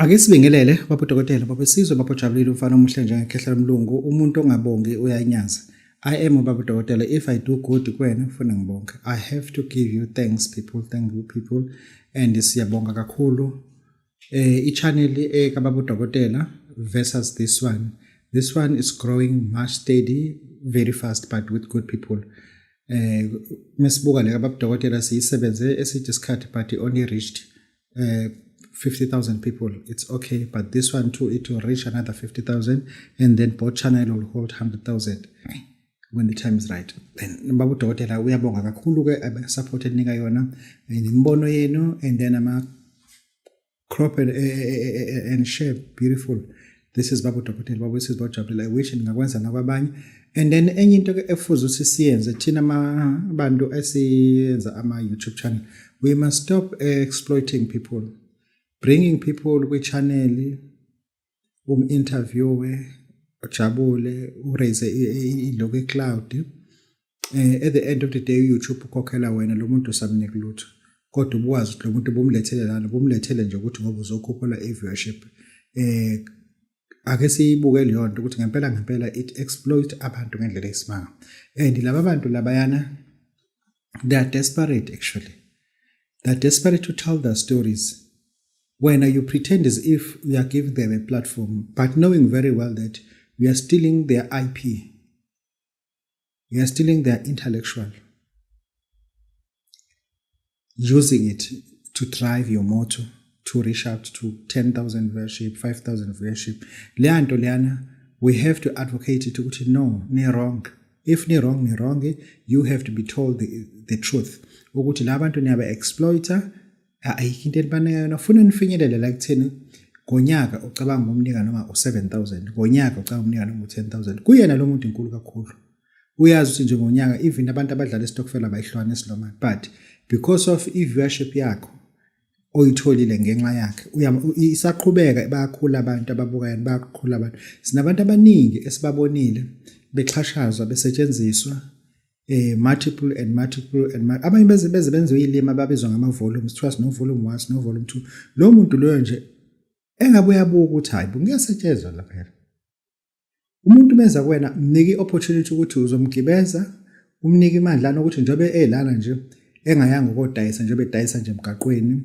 Ake sibingelele babodokotela babesizwe babojabulile umfana omuhle njengekhehla lomlungu umuntu ongabongi uyayinyaza. I am babodokotela. If I do good kuwena ufuna ngibonge. I have to give you thanks people. Thank you people. And siyabonga kakhulu i-channel kababodokotela versus this one. This one is growing much steady, very fast, but with good people. Mesibuka le kababodokotela siyisebenze esithi isikhathi but it only reached 50,000 people. It's okay, but this one too, it will reach another 50,000 and then both channel will hold 100,000 when the time is right. Then babodokotela uyabonga kakhulu ke abasupport enika yona imbono yenu and then ama crop and share beautiful. This is babodokotela babesiz bajabula. I wish ngakwenza nakwabanye. And then enye into ke efuze ukuthi siyenze thina abantu esiyenza ama YouTube channel, we must stop exploiting people. Bringing people kwi-channel, interviewe, ujabule, uraise ilogo e-cloud. At the end of the day, YouTube ukhokhela wena lo muntu usamnika lutho. Kodwa ubwazi ukuthi lo muntu bomlethele lana, bomlethele nje ukuthi ngoba uzokhuphula i-viewership. Ake siyibuke leyo nto ukuthi ngempela it exploit abantu ngendlela esimanga. And laba abantu labayana, they are desperate actually. They are desperate to tell their stories. When you pretend as if you are giving them a platform, but knowing very well that you are stealing their IP, you are stealing their intellectual, using it to drive your motto, to reach out to 10,000 viewership, 5,000 viewership. Leana, we have to advocate it to no, ni wrong. If ni wrong, you have to be told the truth. Ukuthi labantu ni aba exploiter. Ayikho elibana yona ufuna nifinyelele la kutheni ngonyaka ucabanga umnika noma u7,000 ngonyaka ucabanga umnika noma u10,000 kuyena lo muntu inkulu kakhulu uyazi ukuthi nje ngonyaka even abantu abadlala istokfela bayihlwana esilomani but because of i-viewership yakho oyitholile ngenxa yakhe isaqhubeka bayakhula abantu ababukayo bayakhula abantu sinabantu abaningi esibabonile bexhashazwa besetshenziswa multiple abanye benze uyilima babizwa ngama volumes trust no volume 1 no volume 2 lo muntu loyo nje engabe uyabuka ukuthi hayi ngiyasetshenzwa lapha phela umuntu menza kuwena mniki opportunity ukuthi uzomgibeza umniki imandla ukuthi njobe lana nje engayanga ukodayisa njobe edayisa nje emgaqweni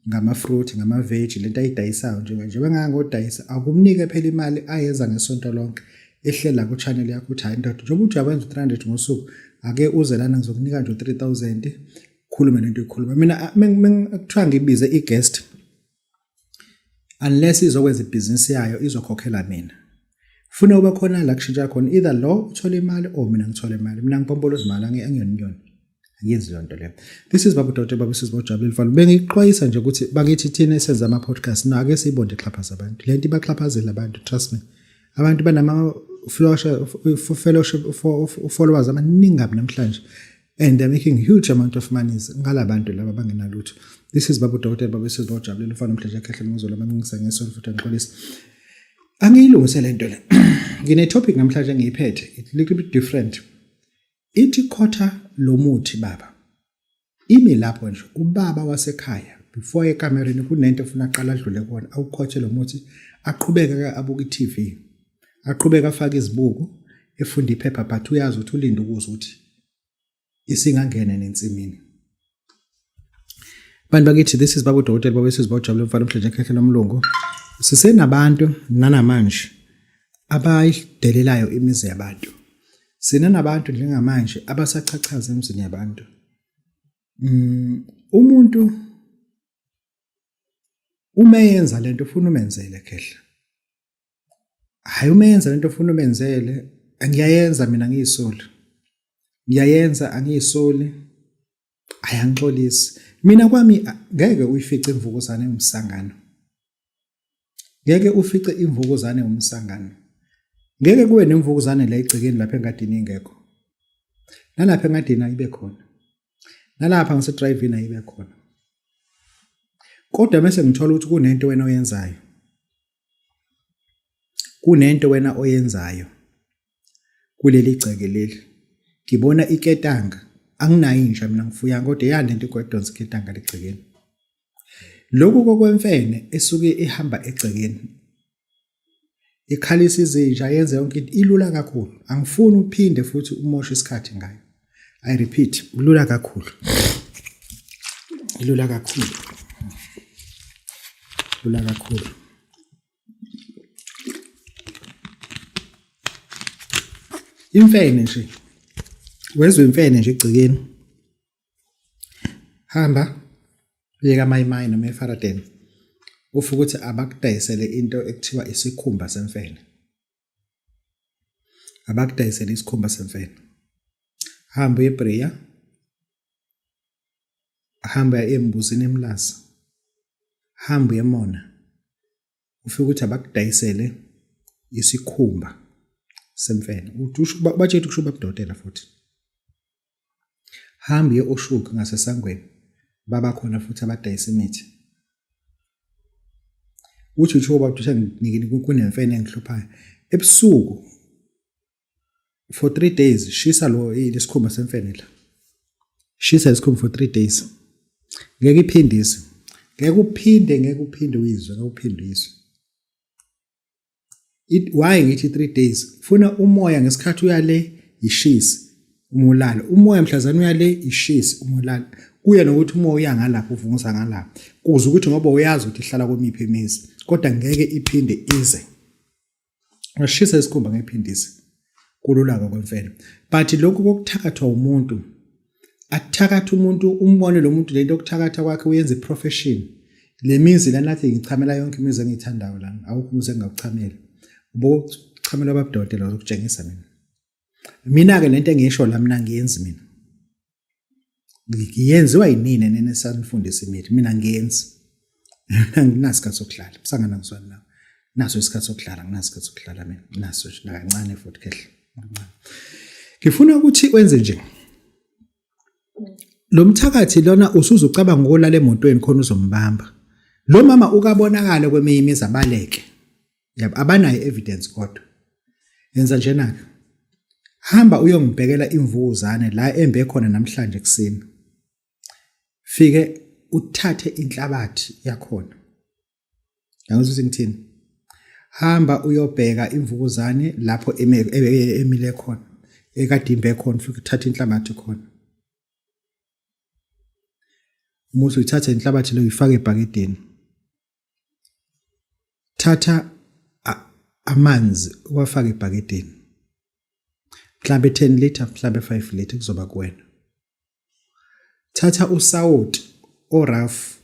ngama fruit ngama veg lento ayidayisayo nje bengayanga ukodayisa akumnike phela imali ayenza ngesonto lonke ehlela ku channel yakho uthi hayi ndoda njobe uthi abenza 300 ngosuku ake uze lana ngizokunika nje 3,000 khuluma lento ikhuluma mina kuthiwa ngibize i-guest unless izokwenza ibhizinisi yayo izokhokhela mina ufuna ube khona la kushintsha khona either lo uthola imali or mina ngithola imali mina ngipompolo izimali angiyoninyoni angiyenzi yonto leyo. This is babodokotela babesiz bojabulile mfana bengixwayisa nje ukuthi bakithi thina esenza ama podcast na ake siyibonde xhaphaza abantu lento ibaxhaphazela abantu trust me abantu banama fellowship followers amaningi namhlanje and they're making huge amount of money ngalabantu laba bangenalutho. This is babodokotela babesiz bojabulile mfana omhlanje ekhehla ngizolo mangisa ngesonto futhi ngixolisa angiyilungise lento le ngine topic namhlanje engiyiphethe it's a little bit different. Ithi khotha lo muthi baba imi lapho nje ubaba wasekhaya before ekamereni kunento ufuna aqala adlule kona awukhothe lo muthi aqhubeka abuka i-TV aqhubeka afaka izibuko efunda iphepha but uyazi ukuthi ulinda ukuze ukuthi isingangena nensimini. Bantu bakithi this is babodokotela babesiz bojabulile mfana omhlanje ekhehla lomlungu sisenabantu nanamanje abayidelelayo imizi yabantu sinanabantu njengamanje abasachachaza emizini yabantu. Umuntu umeyenza lento ufuna umenzele khehla hayi umeyenza lento ufuna umenzele ngiyayenza mina ngiyisoli ngiyayenza angiyisoli ayangixolisi mina kwami ngeke uyifice imvukuzane umsangano ngeke ufice imvukuzane umsangano ngeke kuwe nemvukuzane la igcikeni lapha engadini ingekho nalapha engadini ayibe khona nalapha ngise driving ayibe khona kodwa mase ngithola ukuthi kunento wena oyenzayo kunento wena oyenzayo kuleli igceke leli ngibona iketanga anginayo inja mina ngifuya kodwa yalento igwedonsa iketanga legcekeni lokhu kokwemfene esuke ihamba egcekeni ikhalisa izinja yenze yonke into ilula kakhulu. Angifuni uphinde futhi umoshe isikhathi ngayo. I repeat, ilula kakhulu. Ilula kakhulu. Ilula kakhulu. Imfene nje. Wezwe imfene nje egcekeni. Hamba uyeka mayimayi noma eFaraden. Ufuka ukuthi abakudayisele into ekuthiwa isikhumba semfene. Abakudayisele isikhumba semfene. Hamba eBrea. Hamba embuzini emlazi. Hamba eMona. Ufika ukuthi abakudayisele isikhumba semfene. Uthu bathethe ukushuba kudokotela futhi. Hamba eOshoek ngasesangweni. Baba khona futhi abadayisa imithi. Uthi utsho babuthi nginikini kunemfene engihluphayo. Ebusuku for 3 days shisa lo lesikhumba semfene la. Shisa lesikhumba for 3 days. Ngeke iphindise. Ngeke uphinde uyizwe, ngeke uphinde uyizwe. Why ngithi 3 days? Funa umoya ngesikhathi uyale ishisi umulala. Umoya mhlazana uyale ishisi umulala. Kuya nokuthi umoya uyangalapha uvunguza ngalapha. Kuze ukuthi ngoba uyazi ukuthi ihlala komiphi imizi. Kodwa ngeke iphinde ize. Ngashisa isikhumba ngephindise. Kulula kwemfene. But lokhu kokuthakathwa umuntu akuthakatha umuntu umbone lo muntu lento okuthakatha kwakhe uyenza iprofession. Le mizi la nathi ngichamela yonke imizi engiyithandayo la. Awukho umuzi engingawuchamela. Ubuchamela abadodela ukutshengisa mina. Mina ke lento engisho la mina ngiyenzi mina. Ngiyenziwa yinini nene sanifundisa imithi mina ngiyenzi. Nginasikhathi sokuhlala kusangana ngisona nawe. Naso isikhathi sokuhlala nginasikhathi sokuhlala mina. Naso kancane futhi kehle. Ngifuna ukuthi wenze nje. Lo mthakathi lona usuzucabanga ngokulala emotweni khona uzombamba. Lo mama ukabonakala kweminye imizi abaleke. Yabo abanayo evidence kodwa. Yenza njena. Hamba uyongibhekela imvukuzane la embe khona namhlanje ekseni. Fike uthathe inhlabathi yakhona. Yangizwa ukuthi ngithini? Hamba uyobheka imvukuzane lapho emile khona. Ekadimbe khona fike uthathe inhlabathi khona. Umuthi uthatha inhlabathi leyo uyifaka ebhakedeni. Thatha amanzi uwafaka ebhakedeni. Mhlambe 10 liter mhlambe 5 liter kuzoba kuwena. Thatha usawoti oraf.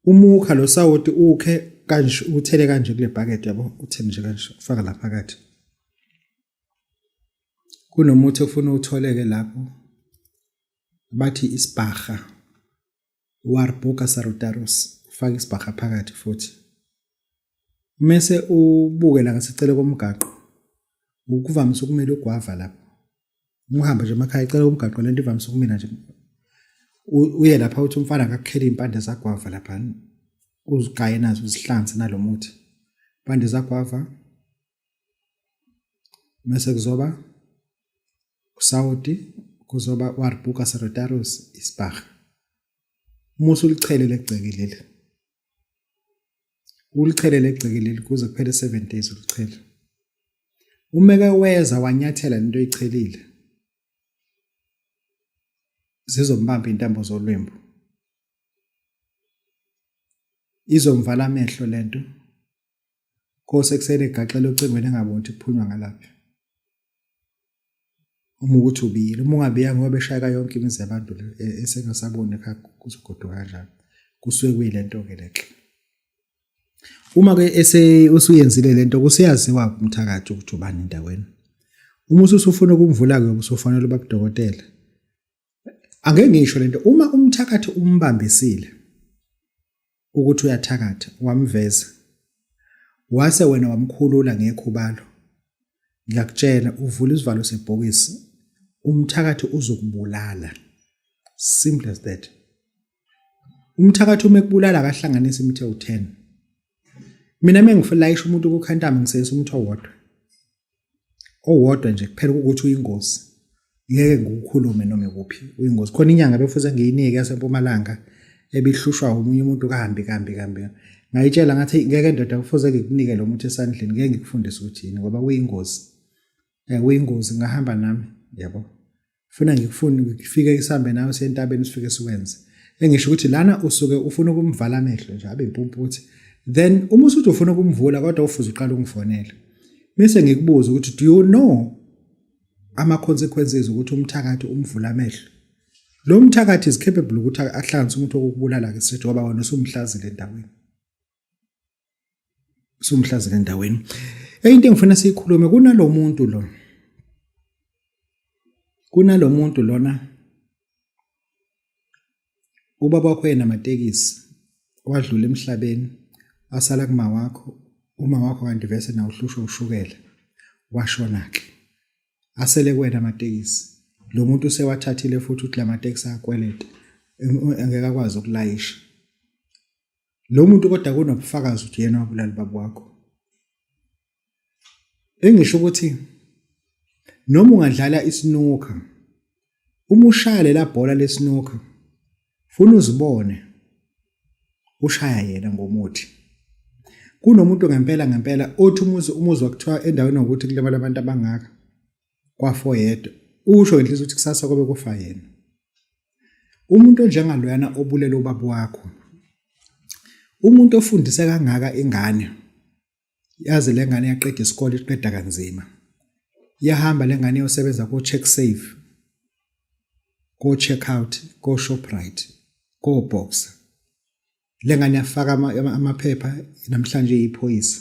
Umukha lo sawoti ukhe kanje uthele kanje kule bucket yabo uthele nje kanje ufaka lapha phakathi. Kunomuthi ofuna utholeke lapho. Bathi isibhaga. Warburg Sarotaros ufaka isibhaga phakathi futhi. Mase ubuke la ngasicele komgaqo. Ukuvamise ukumela ugwava lapho. Umuhamba nje emakhaya icela komgaqo lento ivamise ukumela nje. Uye lapha uthi umfana akakhela impande zagwava lapha. Uzigaye nazo uzihlanze nalomuthi. Impande zagwava. Mase kuzoba usawoti, kuzoba Warburg Sarotaros isibhaga. Musu ulichelele egcekelele. Ulichelele egcekelele kuze kuphele 7 days ulichele. Umeke weza wanyathela into oyichelile. Zizombamba intambo zolwembu. Izomvala amehlo lento. Kose kusele gaxele ocingweni engaboni kuphunywa ngalapha. Uma ukuthi ubiyile, uma ungabiya ngoba beshaya yonke imizi yabantu esengasaboni ekhaya kuzogoduka kanjalo. Kusuke kuyilento ke lehle. Uma ke usuyenzile lento kusiyaziwa umthakathi ukuthi ubani endaweni. Uma usufuna ukumvula ke usufanele ubabudokotela. Angeke ngisho lento uma umthakathi umbambisile ukuthi uyathakatha wamveza. Wase wena wamkhulula ngekhubalo. Ngiyakutshela uvula isivalo sebhokisi umthakathi uzokubulala. Simple as that. Umthakathi uma ekubulala akahlanganisa imithi ewu10. Mina mengiflayisha umuntu ukukhantama ngisebenzisa umuthi owodwa. Owodwa nje kuphela ukuthi uyingozi. Ngeke ngikukhulume noma kuphi uyingozi. Khona inyanga befuze ngiyinike yaseMpumalanga ebihlushwa umunye umuntu kahambi ngayitshela ngathi ngeke ndoda kufuze ngikunike lo muntu esandleni ngeke ngikufundise ukuthi yini ngoba uyingozi uyingozi ngahamba nami yabo ufuna ngifike isambe nawe sentabeni sifike sikwenze engisho ukuthi lana usuke ufuna ukumvala amehlo nje abe impumputhi then uma usuthi ufuna ukumvula kodwa ufuze uqala ungifonela bese ngikubuza ukuthi do you know ama consequences ukuthi umthakathi umvula amehlo lo mthakathi is capable ukuthi ahlanze umuntu okubulala ke sithi ngoba wona usumhlazile endaweni into engifuna siyikhulume kunalo muntu lona ubaba wakho yena amatekisi wadlula emhlabeni asala kuma wakho uma wakho kanti vese na uhlushwa ushukela washona ke asele kwena amatekisi lo muntu sewathathile futhi uthi lamatekisi akweleta angeke akwazi ukulayisha lo muntu kodwa kunobufakazi ukuthi yena wabulala baba wakho engisho ukuthi noma ungadlala isnooker uma ushaya lela bhola lesnooker funa uzibone ushaya yena ngomuthi kunomuntu ngempela othi umuzi wakuthiwa endaweni ukuthi kulemala abantu abangaka kwa4 yedwa usho inhliziyo ukuthi kusasa kobe kufa yena umuntu njengaloyana obulela ubaba wakho umuntu ofundise kangaka ingane yazi lengane yaqeda isikole iqeda kanzima yahamba lengane yosebenza ko check save ko check out ko Shoprite ko Boxer lengane yafaka amaphepha namhlanje iphoyisa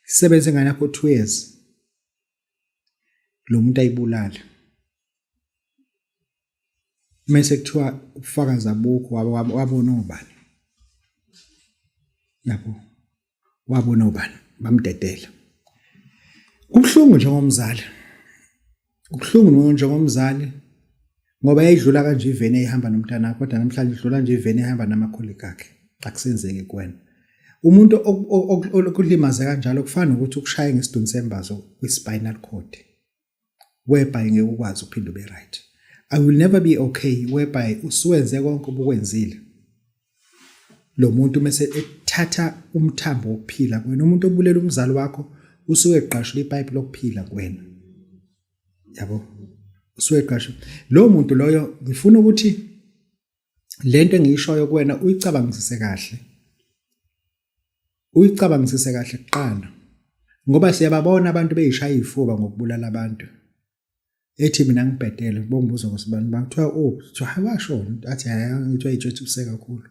isebenza ingane yakho 2 years lo muntu ayibulala mase kuthiwa ufakazi abukho wabona ubani yabo wabona ubani bamdedela kubhlungu njengomzali ngoba yayidlula kanje ivene ehamba nomntana kodwa namhlanje idlula nje ivene ehamba namakholegi akhe akusenzeki kuwena umuntu okulimaza kanjalo kufana ukuthi ukushaye ngesiduni sembazo kwi-spinal cord whereby ngeke ukwazi ukuphinde ube right. I will never be okay whereby usuwenze konke obukwenzile lo muntu mase ethatha umthambo wokuphila kwena umuntu obulela umzali wakho usuke eqashula ipipe lokuphila kwena yabo usuke eqashula lo muntu loyo ngifuna ukuthi lento engiyishoyo kuwena uyicabangisise kahle kuqala ngoba siyababona abantu beyishaya ifuba ngokubulala abantu ethi mina ngibhedele bongibuza ngosibani bangithiwa hawashona athi ngithiwa ijethuse kakhulu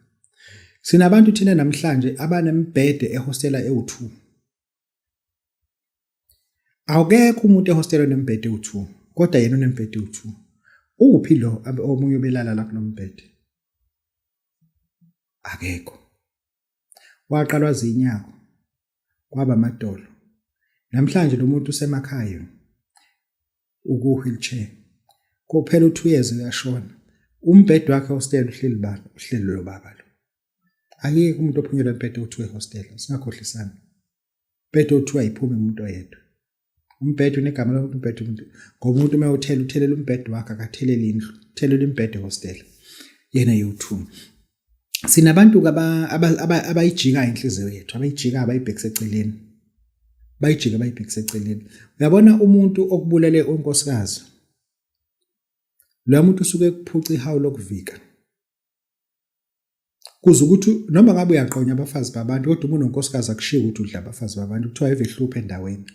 sinabantu thina namhlanje abanembhede ehostela ewu2 awukekho umuntu ehostela nembhede ewu2 kodwa yena unembhede ewu2 uphi lo omunye obelala la kulombhede akekho waqalwa zinyako kwaba amadolo namhlanje lo muntu usemakhaya uku-wheelchair kuphela 2 years uyashona umbhede wakhe hostel uhleli lo baba lo akekho umuntu ophunyelwa umbhede u2 ehostel singakhohlisana umbhede u2 ayiphumi umuntu oyedwa umbhede unegama lokuthi umbhede ngoba umuntu uma uthelela umbhede wakhe akathelele indlu uthelela umbhede hostel yena u2 sinabantu abayijika inhliziyo yethu abayijika abayibhekise eceleni uyabona umuntu okubulele unkosikazi lo muntu usuke ekuphuca ihawu lokuvika kuze ukuthi noma ngabe uyaqonya abafazi babantu kodwa umuntu onkosikazi akushiya ukuthi udla abafazi babantu kuthiwa evehlupha endaweni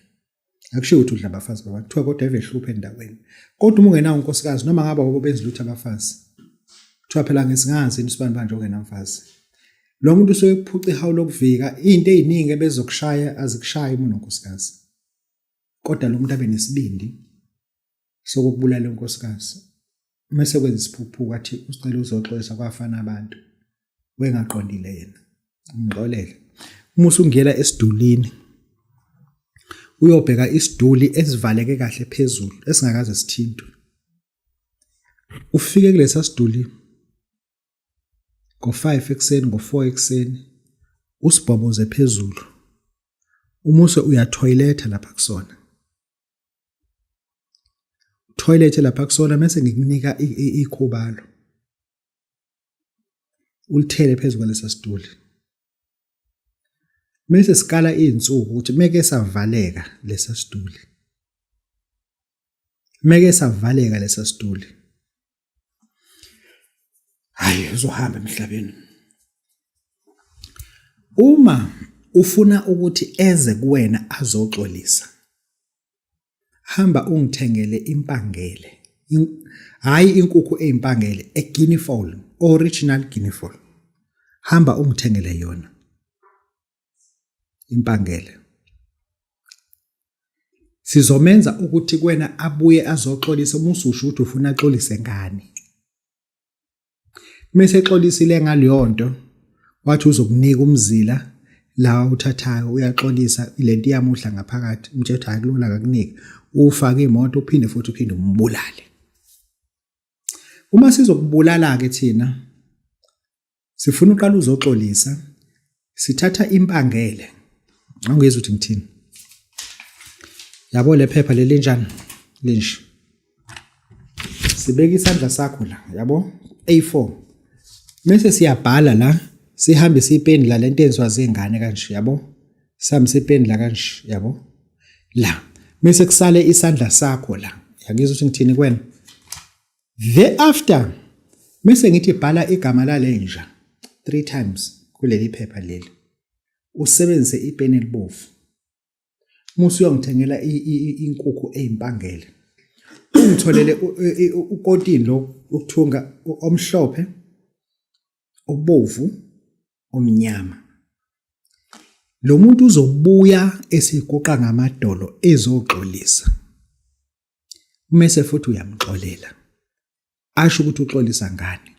akushiya ukuthi udla abafazi babantu kuthiwa kodwa evehlupha endaweni kodwa uma ungenawo unkosikazi noma ngabe wabo benza lutho abafazi kuthiwa phela ngesingazi nisibani manje ongenamfazi lo muntu usuke ekuphuca ihawu lokuvika into eziningi ebezokushaya azikushayi umuntu onkosikazi kodwa lo muntu abe nesibindi sokubulala unkosikazi mase kwenza isiphuphuka athi usicela uzoxolisa kwafana abantu wengaqondile yena ngixolele uma usungena esidulini uyobheka isiduli esivaleke kahle phezulu esingakaze sithintwe ufike kulesa siduli ngo5 ekseni ngo4 ekseni usibhoboze phezulu umuse uyatoiletha lapha kusona toilet lapha kusona mase ngikunika ikhubalo ulithele phezulu kwalesa situli. Mase sikala izinsuku ukuthi meke savaleka lesa situli. Meke savaleka lesa situli. Hayi uzohamba emhlabeni. Uma ufuna ukuthi eze kuwena azoxolisa, hamba ungithengele impangele. Hayi inkukhu ezimpangele, a guinea fowl, original guinea fowl. Hamba ungithengele yona. Impangele. Sizomenza ukuthi kuwena abuye azoxolisa umusho ukuthi ufuna axolise ngani. Mase exolisile ngaleyo nto, wathi uzokunika umzila la uthathayo uyaxolisa ilento yamuhla ngaphakathi, umthetho akulula akakunika. Ufaka imoto uphinde umbulale. Uma sizokubulala ke thina sifuna uqala uzoxolisa, sithatha impangele. Angizwe ukuthi ngithini. Yabo le phepha leli njani linje. Sibeka isandla sakho la, yabo A4. Mase siyabhala la, sihambe sipeni la lento enziwa zingane kanje, yabo. Sihambe sipeni la kanje, yabo. La, mase kusale isandla sakho la. Yangizwe ukuthi ngithini kwena. Thereafter, mase ngithi bhala igama la lenja 3 times kuleli phepha leli. Usebenzise ipeni elibovu. Musu uyongithengela inkukhu ezimpangele. Ungitholele ukotini lo ukuthunga omhlophe, obovu, omnyama. Lo muntu uzobuya esiguqa ngamadolo ezoxolisa. Mase futhi uyamxolela. Asho ukuthi uxolisa ngani.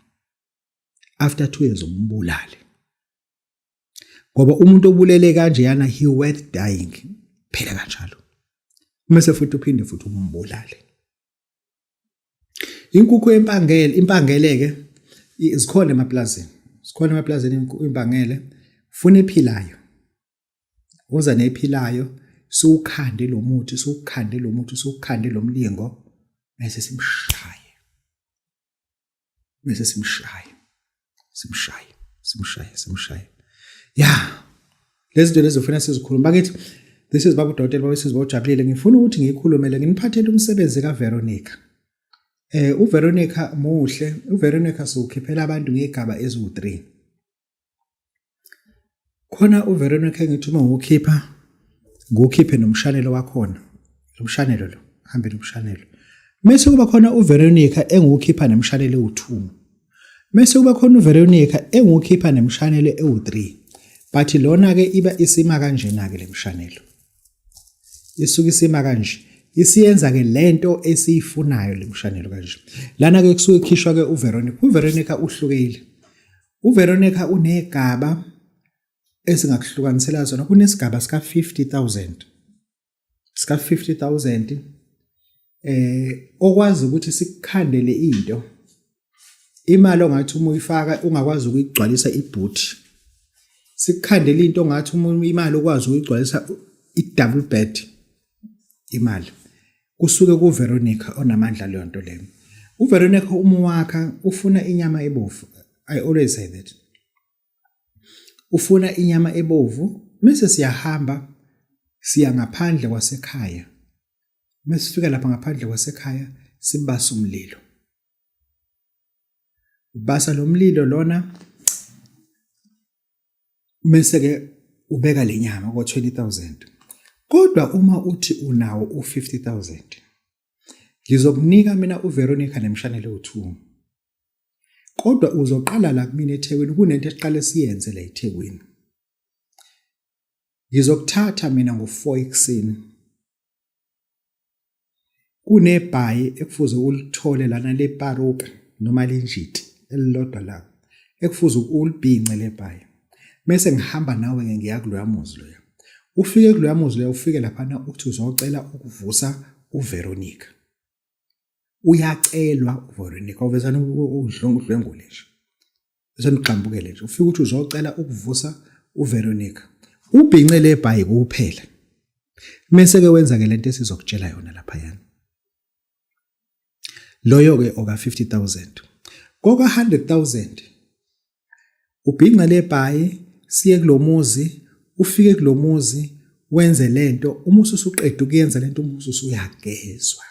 After 2 years umbulale. Ngoba umuntu obulele kanje yana he worth dying. Phela kanjalo. Mase futhi uphinde futhi umbulale. Inkukhu impangele ke zikhona emaplazini. Zikhona emaplazini impangele. Funa ephilayo. Uza nephilayo, sukhande lo muthi, sukhande lo mlingo, bese simshaye. Bese simshaye. Yeah. Lezi zinto lezofuna sizikhuluma. Bakithi this is Baba Dotela Baba sizobajabulile. Ngifuna ukuthi ngikhulumele nginiphathele umsebenzi kaVeronica. uVeronica muhle, uVeronica sokhiphela abantu ngegaba ezu3. Khona uVeronica ngithi uma ukhipha ngokhiphe nomshanelo wakhona. Lo mshanelo lo, hambe nomshanelo. Mase kuba khona uVeronica engukhipha nemshanelo ewu2. Mase kuba khona uVeronica engukhipha nemshanelo ewu3. But lona ke iba isima kanjena ke lemshanelo. Isuka isima kanje. Isiyenza ke lento esiyifunayo lemshanelo kanje. Lana ke kusuke khishwa ke uVeronica. uVeronica uhlukile. uVeronica unegaba esingakuhlukanisela zona. Kunesigaba sika 50,000. Sika 50,000 okwazi ukuthi sikukhandele into. Imali ongathi uma uyifaka ungakwazi ukuyigcwalisa ibhuthi. Sikukhandele into ongathi uma imali okwazi ukuyigcwalisa i-double bed imali. Kusuke kuVeronica onamandla leyo nto leyo. uVeronica umwakha ufuna inyama ebovu. I always say that. Ufuna inyama ebovu, mase siyahamba siya ngaphandle kwasekhaya. Mase sifika lapha ngaphandle kwasekhaya sibasa umlilo. Ubasa lo mlilo lona mase ke ubeka lenyama kwa 20,000. Kodwa uma uthi unawo u50,000 ngizokunika mina uVeronica nemshanelo u2. Kodwa uzoqala la kumina eThekwini kunento esiqale siyenze la eThekwini. Ngizokuthatha mina ngo4 ekseni. Kunebhayi ekufuze ulithole lana leparuka noma lenjiti elilodwa la. Ekufuze ulibhince lebhayi. Mase ngihamba nawe ngiya kuloya muzi loya. Ufike kuloya muzi loya ufike lapha uthi uzocela ukuvusa uVeronica. Uyacelwa uVeronica ovezana udlengule nje. Bese niqhambukele nje. Ufike uthi uzocela ukuvusa uVeronica. Ubhince lebhayi kuphela. Mase ke wenza ke lento esizokutshela yona lapha yana. Loyo ke oka 50,000. Koka 100,000. ubhinqa lebhayi siye kulomuzi ufike kulomuzi wenze lento uma usuqeda ukuyenza lento umuzi usuyagezwa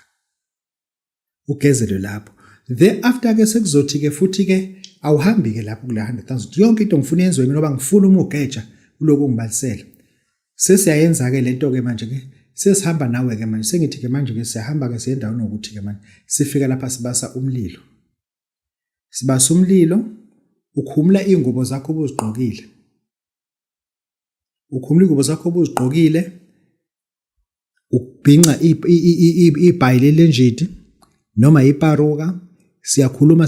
ugezelwe lapho thereafter ke sekuzothi ke futhi ke awuhambi ke lapho kula 100,000 yonke into ngifuna yenziwe mina ngoba ngifuna uma ugeja uloku ngibalisela sesiyayenza ke lento ke manje ke sesihamba nawe ke manje sengithi ke manje ke siyahamba ke siye endaweni ukuthi ke manje sifika lapha sibasa umlilo ukhumula ingubo zakho obuzigqokile ubhinqa ibhayi lenjidi noma iparuka siyakhuluma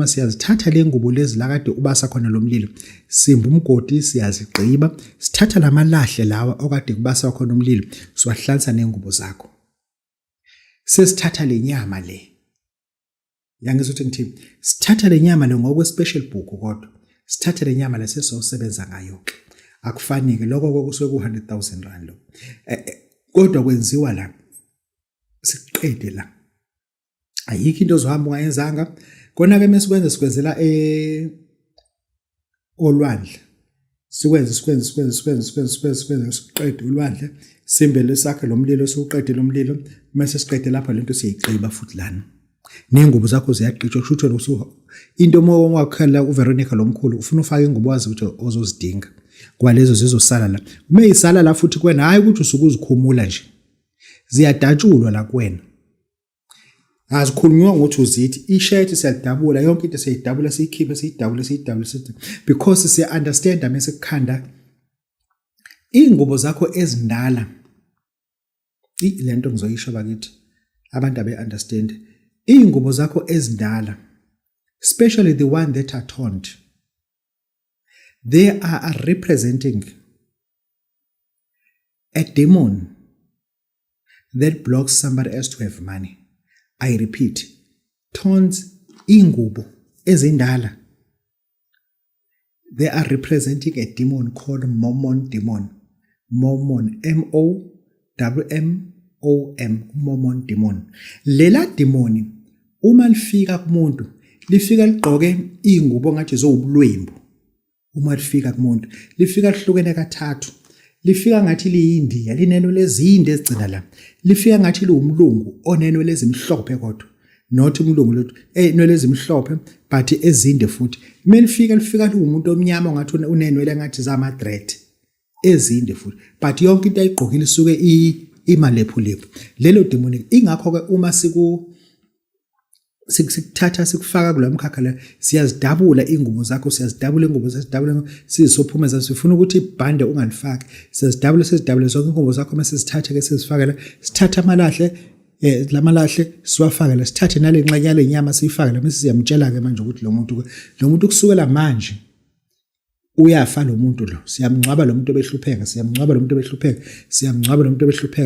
siyazithatha lengubo lezi la kade ubasa khona lomlilo simba umgodi siyazigqiba sithatha lamalahle lawa okade kubasa khona umlilo siwahlanza nengubo zakho sesithatha lenyama le yangizothi ngithi sithatha lenyama le ngokwe special book kodwa sithatha lenyama la sesosebenza ngayo ke akufani ke lokho kusuke ku 100,000 rand lo kodwa kwenziwa la siqede la ayikho into ozohamba ungayenzanga kona ke mesikwenza sikwenzela olwandle sikwenze siqede ulwandle simbele sakhe lomlilo sokuqede lomlilo mase siqede lapha lento siyigqiba futhi lana nengubo zakho ziyaqitshwa kusho ukuthi into ongakhala uVeronica lomkhulu ufuna ufake ingubo wazi ukuthi ozozidinga kwalezo zizosala la uma isala la futhi kwena hayi ukuthi usuke uzikhumula nje ziyadatshulwa la kwena azikhulunywa ngokuthi uzithi i-shirt siyadabula yonke into siyidabula siyikhiphe siyidabula because siya understand mase kukhanda ingubo zakho ezindala lento ngizoyisho bakithi abantu abe understand ingubo zakho ezindala especially the one that are toned they are representing a demon that blocks somebody else to have money. I repeat, tones ingubo ezindala. They are representing a demon called Mormon demon. Mormon, M-O-M-M-O-M, Mormon demon. Lela demoni, uma lifika kumuntu, lifika ligqoke ingubo ngathi zowubulwembu. Uma lifika kumuntu, lifika lihlukene kathathu. Lifika ngathi liyindiya, lineno lezinde ezigcina la. Lifika ngathi liwumlungu oneno lezimhlophe kodwa. Not umlungu lutho, enwele ezimhlophe but ezinde futhi. Lifika liwumuntu omnyama ngathi unenwele ngathi zama-dread. Ezinde futhi. But yonke into ayigqokile isuke imalephulephu. Lelo demonic ingakho ke uma sikuthatha sikufaka kula mkhakha la siyazidabula ingubo zakho sizisophumeza sifuna ukuthi ibhande ungalifaki siyazidabula zonke ingubo zakho mase sithathe ke sizifaka la sithatha amalahle lamalahle siwafaka la sithathe nale nxenye yale nyama siyifaka la mase siyamtshela ke manje ukuthi lo muntu kusukela manje uyafa lo muntu lo siyamngcwaba lo muntu obehlupheka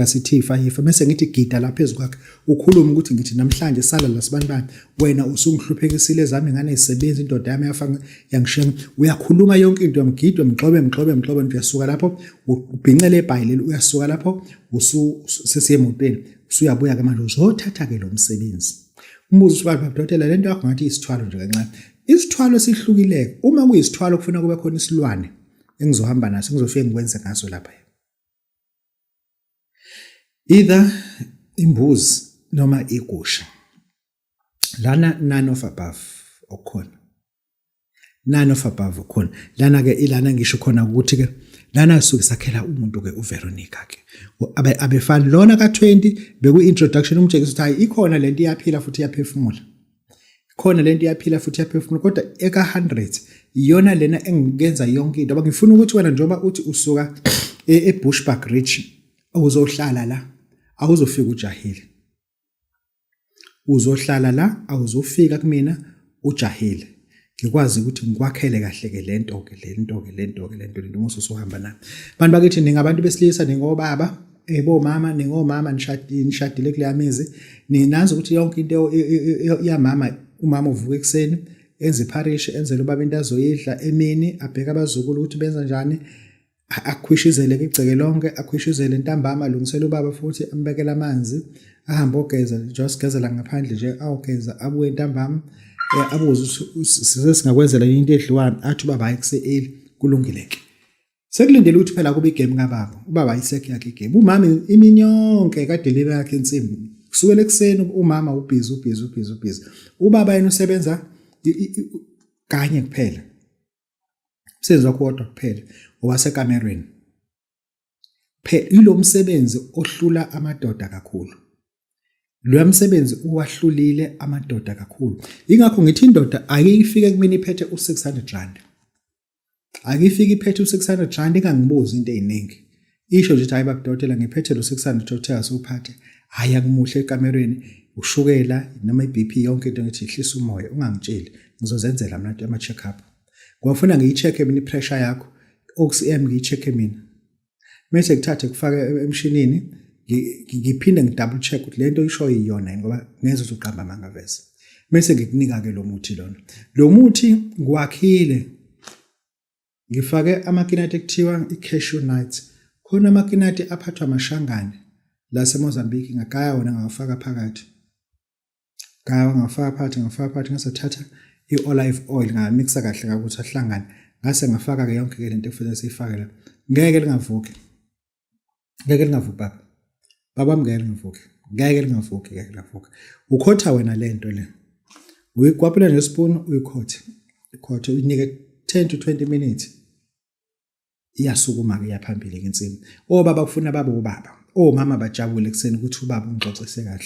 sithi ifa mase ngithi gida lapha phezukwakhe ukhuluma ukuthi ngithi namhlanje sala la sibanibani wena usungihluphekisile zami ngane isebenza indoda yami yafanga yangishenga uyakhuluma yonke into yamgidwa mgxobe uyasuka lapho ubhincele ebhayileli uyasuka lapho sesiyemotweni usuyabuya ke manje uzothatha ke lo msebenzi umbuzo usibapha dotela lento yakho ngathi isithwalo nje kancane isithwalo sihlukile uma kuyisithwalo kufuna kube khona isilwane engizohamba naso ngizofika ngikwenze ngaso lapha either imbuzi noma igusha lana none of above okhona lana ke ilana ngisho khona ukuthi ke lana suke sakhela umuntu ke uVeronica ke abefana lona ka20 beku introduction umtshekisa ukuthi hayi ikhona lento iyaphila futhi iyaphefumula khona lento iyaphila futhi iyaphefumula kodwa eka 100 iyona lena engikenza yonke into abangifuna ukuthi wena njengoba uthi usuka eBushbuck Ridge uzohlala la awuzofika ujahile uzohlala la awuzofika kumina ujahile ngikwazi ukuthi ngikwakhele kahle ke lento umuso sohamba na bantu bakithi ningabantu besilisa ningobaba bomama ningomama nishadile kuleyamizi ninazi ukuthi yonke into yamama umama uvuka ekseni enze iparish enzele ubaba into azoyidla emini abheka abazukulu ukuthi benza njani akhwishizele igceke lonke akhwishizele intambama alungisele ubaba futhi ambekela amanzi ahambe ogeza just gezela ngaphandle nje awugeza abuye intambama abuze ukuthi sisesingakwenzela into edliwane athi ubaba hayi kuse-early kulungile-ke. Sekulindele ukuthi phela kube igame kababa. Ubaba ayisekho yakhe igame. Umama imini yonke kade libe yakhe insimbi. Kusukela ekuseni umama ubhizi. Ubaba yena usebenza kanye kuphela. Umsebenzi wakhe wodwa kuphela owasekamerweni. Phela yilo msebenzi ohlula amadoda kakhulu. Lo msebenzi uwahlulile amadoda kakhulu. Ingakho ngithi indoda ayifike kumina iphethe u600 rand. Akifiki iphethe u600 rand ingangibuzi into eziningi. Isho nje hayi babudokotela ngiphethe lo 600 othe asuphathe. Hayi akumuhle ekamerweni ushukela noma iBP yonke into ngithi ihlisa umoya ungangitsheli ngizozenzela mina ama check up. Ngiyafuna ngiyicheck mina ipressure yakho oxygen ngiyicheck mina. Mase ngithathe kufaka emshinini ngiphinde ngidouble check ukuthi lento oyisho iyona ngoba ngeze uqamba amanga vese. Mase ngikunika ke lo muthi lona. Lo muthi ngwakhile. Ngifake amakinati ekuthiwa i-cashew nuts. Khona amakinati aphathwa amashangane la seMozambique ngagaya wona ngawafaka phakathi. Ngafaka phakathi ngasathatha i-olive oil ngamixa kahle ukuthi ahlangane. Ngase ngafaka ke yonke lento ekufanele siyifake la. Ngeke lingavuki. Ngeke lingavuki baba. Baba ngeke lingavuki. Ngeke lingavuki. Ukhotha wena lento le. Uyigwapela nespoon uyikhothe. Ikhothe uyinike 10 to 20 minutes. Iyasukuma ke yaphambili ke insimbi. Obaba kufuna baba ubaba. Omama bajabule kuseni ukuthi ubaba ungixoxise kahle.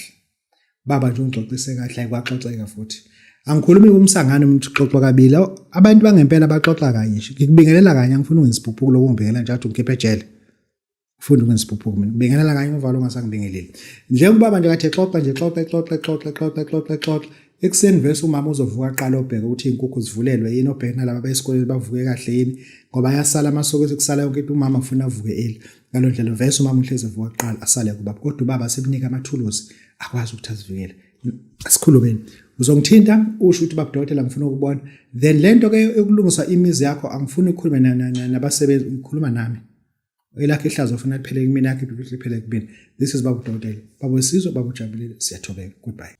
Baba nje ungixoxise kahle ayikwaxoxeka futhi. Angikhulumi umsangano umuntu uxoxa kabili. Abantu bangempela baxoxa kanye nje. Ngikubingelela kanye angifuni ukwenziphuphuko lokungibingelela njalo ngikhiphe ejele. Ufunda ukwenziphuphuko mina. Ngibingelela kanye umvalo ongasangibingeleli. Njengoba nje kathi xoxa. Ekuseni vese umama uzovuka aqala obheka ukuthi inkukhu zivulelwe yini obheka nalabo besikoleni bavuke kahle yini ngoba yasala amasoko ekusala yonke into umama ufuna avuke early ngalo ndlela vese umama uhleze evuka aqala asale kubaba kodwa ubaba sekunika amathuluzi akwazi ukuthi azivikele. Asikhulumeni uzongithinta usho ukuthi babudokotela ngifuna ukubona then lento ke ekulungisa imizi yakho angifuni ukukhuluma nabasebenzi ukukhuluma nami elakhe ihlazo ufuna liphele kumina yakhe iphele kumina. This is babudokotela babusizwe babujabulile siyathobeka. Goodbye.